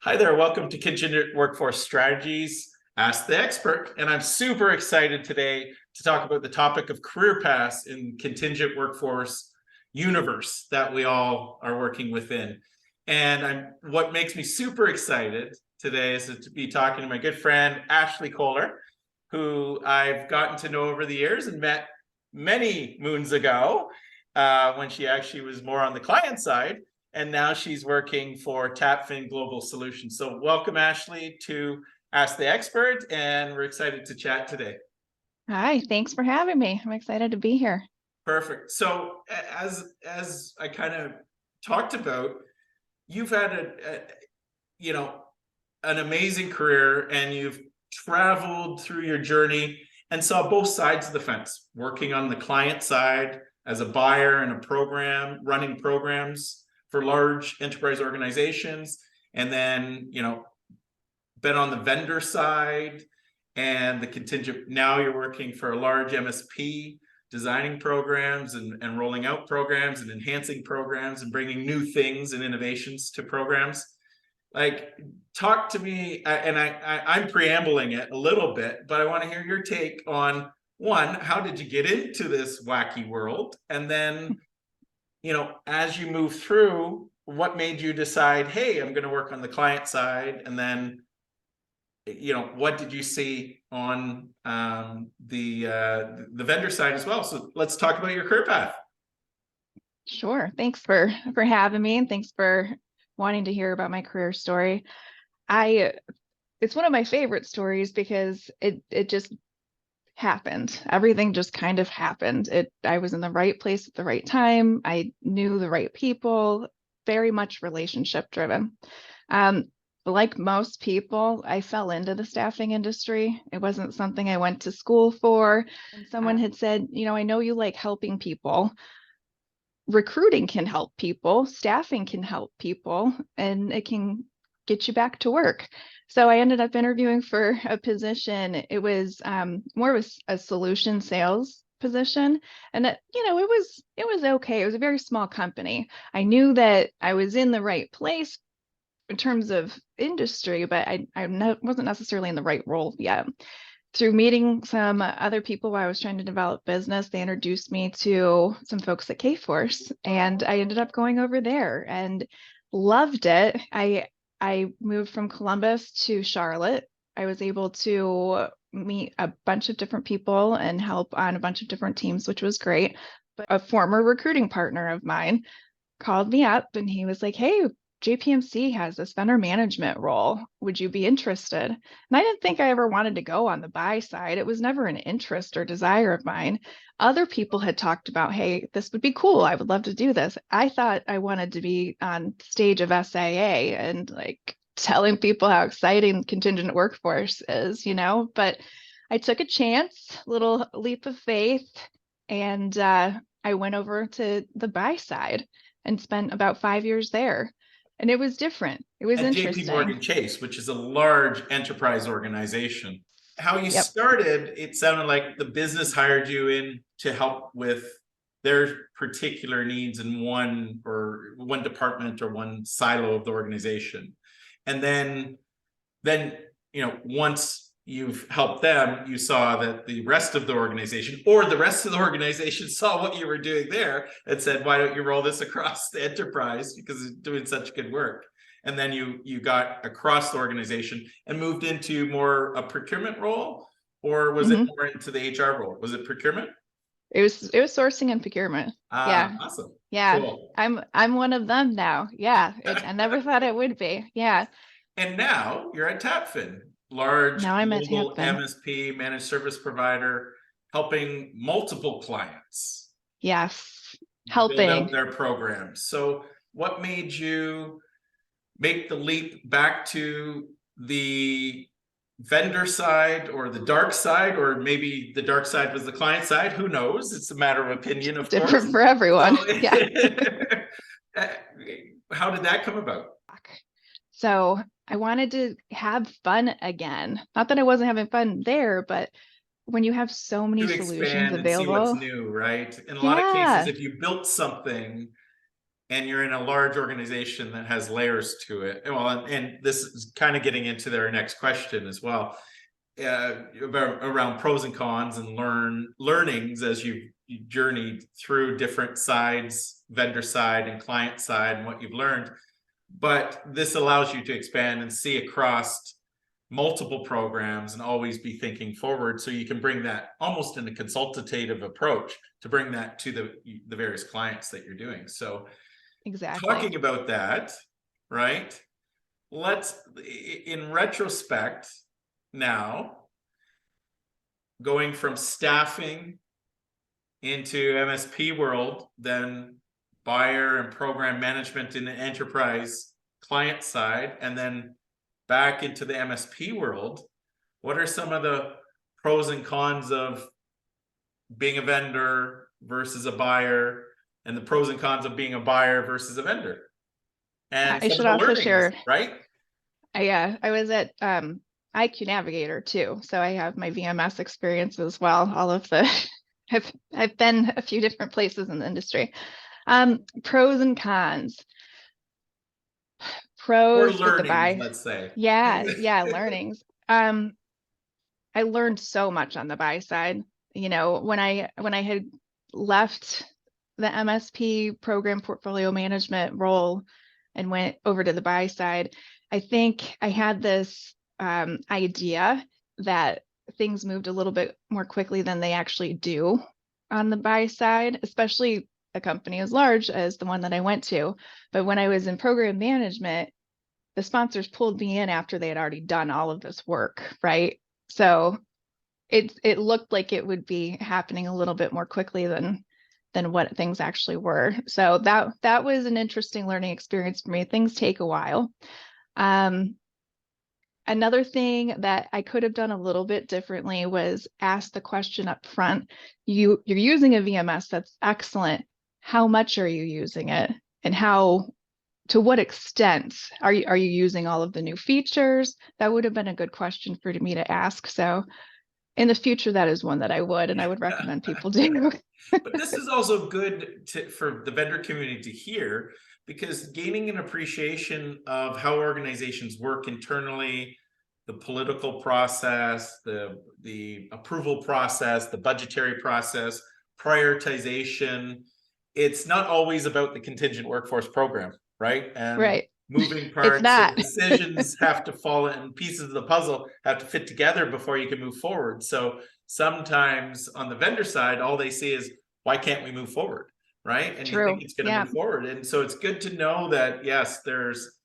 Hi there, welcome to Contingent Workforce Strategies, Ask the Expert. And I'm super excited today to talk about the topic of career paths in contingent workforce universe that we all are working within. And what makes me super excited today is to be talking to my good friend, Ashleigh Koehler, who I've gotten to know over the years and met many moons ago when she actually was more on the client side. And now she's working for TapFin Global Solutions. So welcome, Ashleigh, to Ask the Expert, and we're excited to chat today. Hi, thanks for having me. I'm excited to be here. Perfect. So as I kind of talked about, you've had an amazing career, and you've traveled through your journey and saw both sides of the fence, working on the client side as a buyer in a program, running programs for large enterprise organizations, and then been on the vendor side and the contingent. Now you're working for a large MSP, designing programs and rolling out programs and enhancing programs and bringing new things and innovations to programs. Like, talk to me, and I'm preambling it a little bit, but I want to hear your take on, one, how did you get into this wacky world? And then, as you move through, what made you decide, hey, I'm going to work on the client side? And then, what did you see on the vendor side as well? So let's talk about your career path. Sure. Thanks for having me, and thanks for wanting to hear about my career story. It's one of my favorite stories because it just happened. Everything just kind of happened. I was in the right place at the right time. I knew the right people, very much relationship driven. Like most people, I fell into the staffing industry. It wasn't something I went to school for. And someone had said, I know you like helping people. Recruiting can help people, staffing can help people, and it can get you back to work. So I ended up interviewing for a position. It was more of a solution sales position, and it was okay. It was a very small company. I knew that I was in the right place in terms of industry, but I wasn't necessarily in the right role yet. Through meeting some other people while I was trying to develop business, they introduced me to some folks at Kforce, and I ended up going over there and loved it. I moved from Columbus to Charlotte. I was able to meet a bunch of different people and help on a bunch of different teams, which was great. But a former recruiting partner of mine called me up and he was like, "Hey, JPMC has this vendor management role. Would you be interested?" And I didn't think I ever wanted to go on the buy side. It was never an interest or desire of mine. Other people had talked about, "Hey, this would be cool. I would love to do this." I thought I wanted to be on stage of SIA and like telling people how exciting contingent workforce is, but I took a chance, little leap of faith, and I went over to the buy side and spent about 5 years there. And it was different. It was At JP interesting. Morgan Chase, which is a large enterprise organization. How you Yep. started, it sounded like the business hired you in to help with their particular needs in one department or one silo of the organization. And then once you've helped them, you saw that the rest of the organization saw what you were doing there and said, why don't you roll this across the enterprise, because it's doing such good work. And then you got across the organization and moved into more a procurement role, or was it hmm more into the HR role? Was it procurement? It was sourcing and procurement. Yeah. Awesome. Yeah. Cool. I'm one of them now. Yeah. I never thought it would be. Yeah. And now you're at TapFin, large Now I'm at global TapFin. MSP, managed service provider, helping multiple clients Yes. build out Helping. their programs. So what made you make the leap back to the vendor side, or the dark side, or maybe the dark side was the client side? Who knows? It's a matter of opinion, of course. Different for everyone. So Yeah. how did that come about? So I wanted to have fun again. Not that I wasn't having fun there, but when you have so many To solutions expand and see what's available, new, right? In a lot of cases, yeah, if you built something and you're in a large organization that has layers to it. Well, and this is kind of getting into their next question as well, around pros and cons and learnings as you journeyed through different sides, vendor side and client side, and what you've learned. But this allows you to expand and see across multiple programs and always be thinking forward, so you can bring that almost in a consultative approach to bring that to the various clients that you're doing. So Exactly. talking about that, right? Let's, in retrospect, now going from staffing into MSP world, then buyer and program management in the enterprise client side, and then back into the MSP world, what are some of the pros and cons of being a vendor versus a buyer, and the pros and cons of being a buyer versus a vendor, and I some of should the also learnings, share, right? I was at IQ Navigator too, so I have my VMS experience as well. All of the I've been a few different places in the industry. Pros and cons. Or Pros with the learnings, buy. let's say. Yeah, learnings. I learned so much on the buy side. You know, when I had left the MSP program portfolio management role and went over to the buy side, I think I had this idea that things moved a little bit more quickly than they actually do on the buy side, especially a company as large as the one that I went to. But when I was in program management, the sponsors pulled me in after they had already done all of this work, right? So it looked like it would be happening a little bit more quickly than what things actually were. So that was an interesting learning experience for me. Things take a while. Another thing that I could have done a little bit differently was ask the question up front. You're using a VMS, that's excellent. How much are you using it? And to what extent are you using all of the new features? That would have been a good question for me to ask. So in the future, that is one that I would recommend people do. But this is also good for the vendor community to hear, because gaining an appreciation of how organizations work internally, the political process, the approval process, the budgetary process, prioritization, it's not always about the contingent workforce program, right? And Right. moving It's parts and not. decisions have to fall in, pieces of the puzzle have to fit together before you can move forward. So sometimes on the vendor side, all they see is, why can't we move forward, right? And you think True. it's going to Yeah, move forward. And so it's good to know that, yes, there's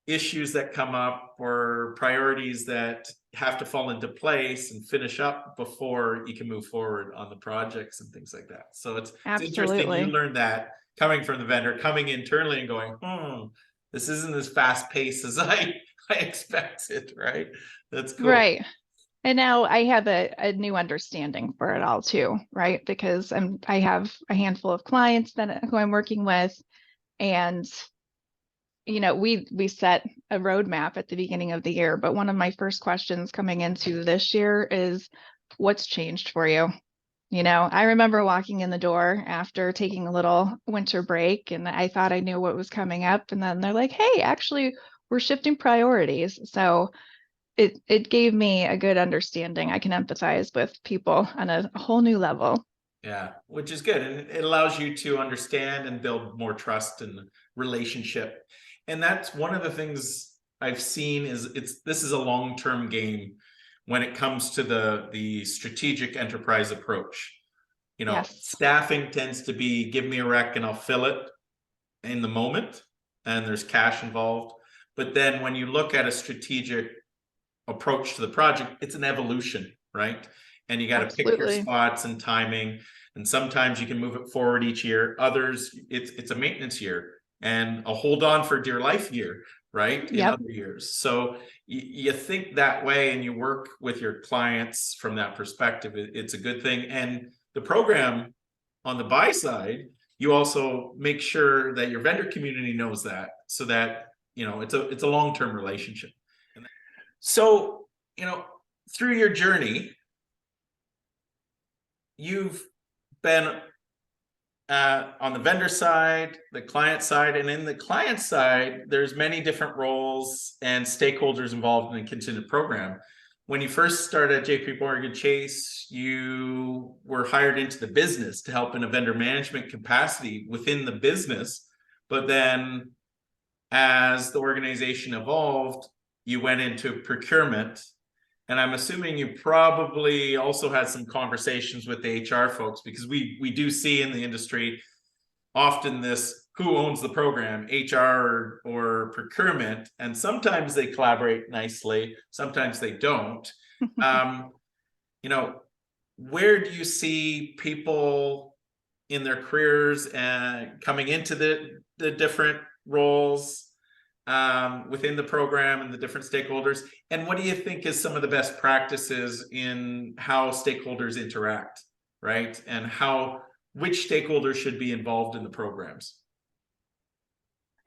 issues that come up or priorities that have to fall into place and finish up before you can move forward on the projects and things like that. So it's interesting you absolutely. learned that coming from the vendor, coming internally and going, this isn't as fast paced as I expected, right? That's cool. Right. And now I have a new understanding for it all too, right? Because I have a handful of clients who I'm working with, and we set a roadmap at the beginning of the year, but one of my first questions coming into this year is, what's changed for you? I remember walking in the door after taking a little winter break, and I thought I knew what was coming up. And then they're like, hey, actually, we're shifting priorities. So it gave me a good understanding. I can empathize with people on a whole new level. Yeah, which is good. And it allows you to understand and build more trust and relationship. And that's one of the things I've seen is this is a long-term game when it comes to the strategic enterprise approach. Yes, Staffing tends to be, give me a rec and I'll fill it in the moment, and there's cash involved. But then when you look at a strategic approach to the project, it's an evolution, right? And you got to pick your absolutely. spots and timing. And sometimes you can move it forward each year. Others, it's a maintenance year and a hold on for dear life year, right? In Yep, other years. So you think that way and you work with your clients from that perspective. It's a good thing. And the program on the buy side, you also make sure that your vendor community knows that, so that it's a long-term relationship. So, through your journey, you've been on the vendor side, the client side, and in the client side, there's many different roles and stakeholders involved in a contingent program. When you first started at JP Morgan Chase, you were hired into the business to help in a vendor management capacity within the business. But then as the organization evolved, you went into procurement. And I'm assuming you probably also had some conversations with the HR folks, because we do see in the industry often this who owns the program, HR or procurement, and sometimes they collaborate nicely, sometimes they don't. um, you know, where do you see people in their careers and coming into the different roles within the program and the different stakeholders? And what do you think is some of the best practices in how stakeholders interact, right? And which stakeholders should be involved in the programs?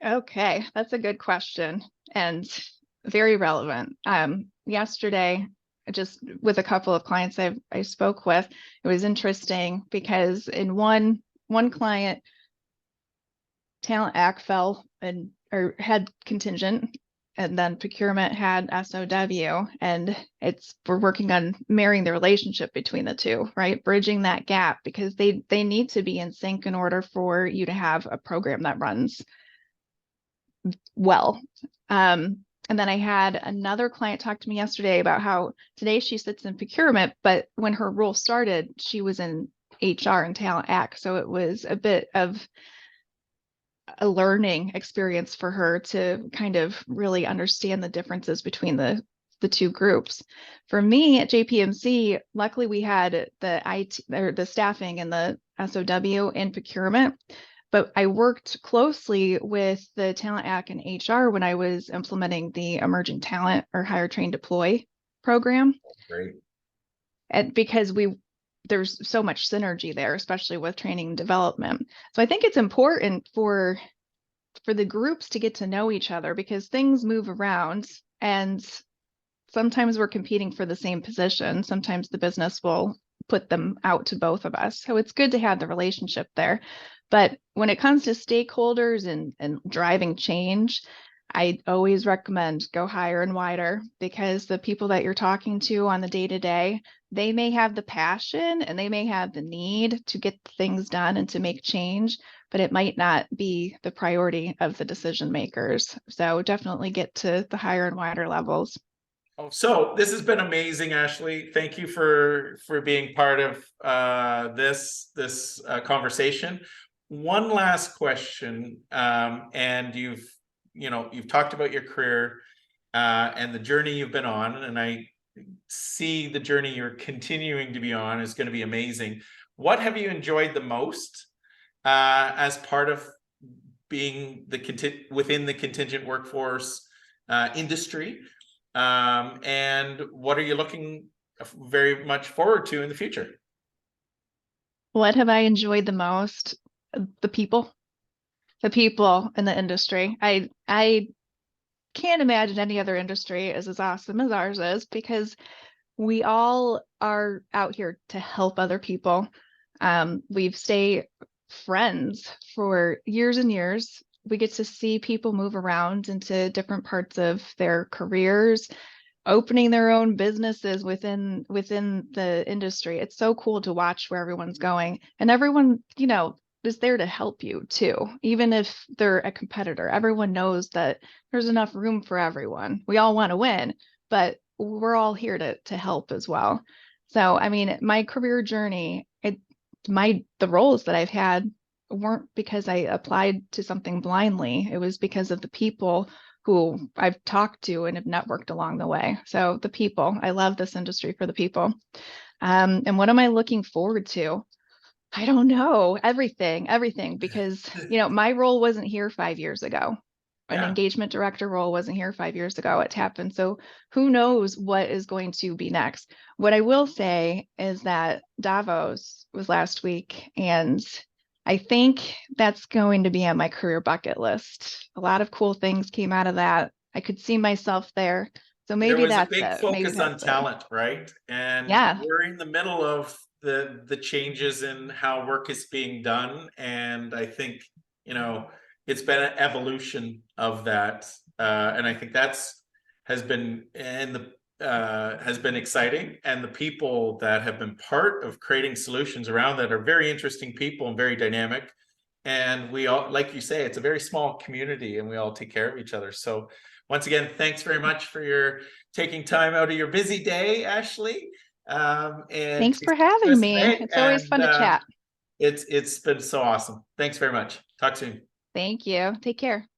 Okay, that's a good question and very relevant. Yesterday, just with a couple of clients I spoke with, it was interesting because in one client, talent act fell and or had contingent, and then procurement had SOW, and we're working on marrying the relationship between the two, right? Bridging that gap, because they need to be in sync in order for you to have a program that runs well. And then I had another client talk to me yesterday about how today she sits in procurement, but when her role started, she was in HR and talent act. So it was a bit of a learning experience for her to kind of really understand the differences between the two groups. For me at JPMC, luckily we had the IT or the staffing and the SOW in procurement, but I worked closely with the talent act and HR when I was implementing the emerging talent or hire, train, deploy program. Great. And because there's so much synergy there, especially with training and development. So I think it's important for the groups to get to know each other, because things move around and sometimes we're competing for the same position. Sometimes the business will put them out to both of us. So it's good to have the relationship there. But when it comes to stakeholders and driving change, I always recommend go higher and wider, because the people that you're talking to on the day-to-day, they may have the passion and they may have the need to get things done and to make change, but it might not be the priority of the decision makers. So definitely get to the higher and wider levels. So this has been amazing, Ashleigh. Thank you for being part of this conversation. One last question, and you've talked about your career and the journey you've been on, and I see the journey you're continuing to be on is going to be amazing. What have you enjoyed the most as part of being within the contingent workforce industry? And what are you looking very much forward to in the future? What have I enjoyed the most? The people in the industry. I can't imagine any other industry is as awesome as ours is, because we all are out here to help other people. We've stayed friends for years and years. We get to see people move around into different parts of their careers, opening their own businesses within the industry. It's so cool to watch where everyone's going, and everyone, is there to help you too. Even if they're a competitor, everyone knows that there's enough room for everyone. We all want to win, but we're all here to help as well. So, I mean, my career journey, the roles that I've had weren't because I applied to something blindly. It was because of the people who I've talked to and have networked along the way. So the people, I love this industry for the people. And what am I looking forward to? I don't know. Everything, because, my role wasn't here 5 years ago. An Yeah. engagement director role wasn't here 5 years ago. It's happened. So who knows what is going to be next? What I will say is that Davos was last week, and I think that's going to be on my career bucket list. A lot of cool things came out of that. I could see myself there. So There maybe was a that's big it. Maybe focus on that's it. talent, right? And Yeah. we're in the middle of the changes in how work is being done, and I think, you know, it's been an evolution of that, and I think has been has been exciting, and the people that have been part of creating solutions around that are very interesting people and very dynamic. And we all, like you say, it's a very small community, and we all take care of each other. So once again, thanks very much for your taking time out of your busy day, Ashleigh. And Thanks to for speak to having us me. today. It's always fun to chat. It's been so awesome. Thanks very much. Talk soon. Thank you. Take care.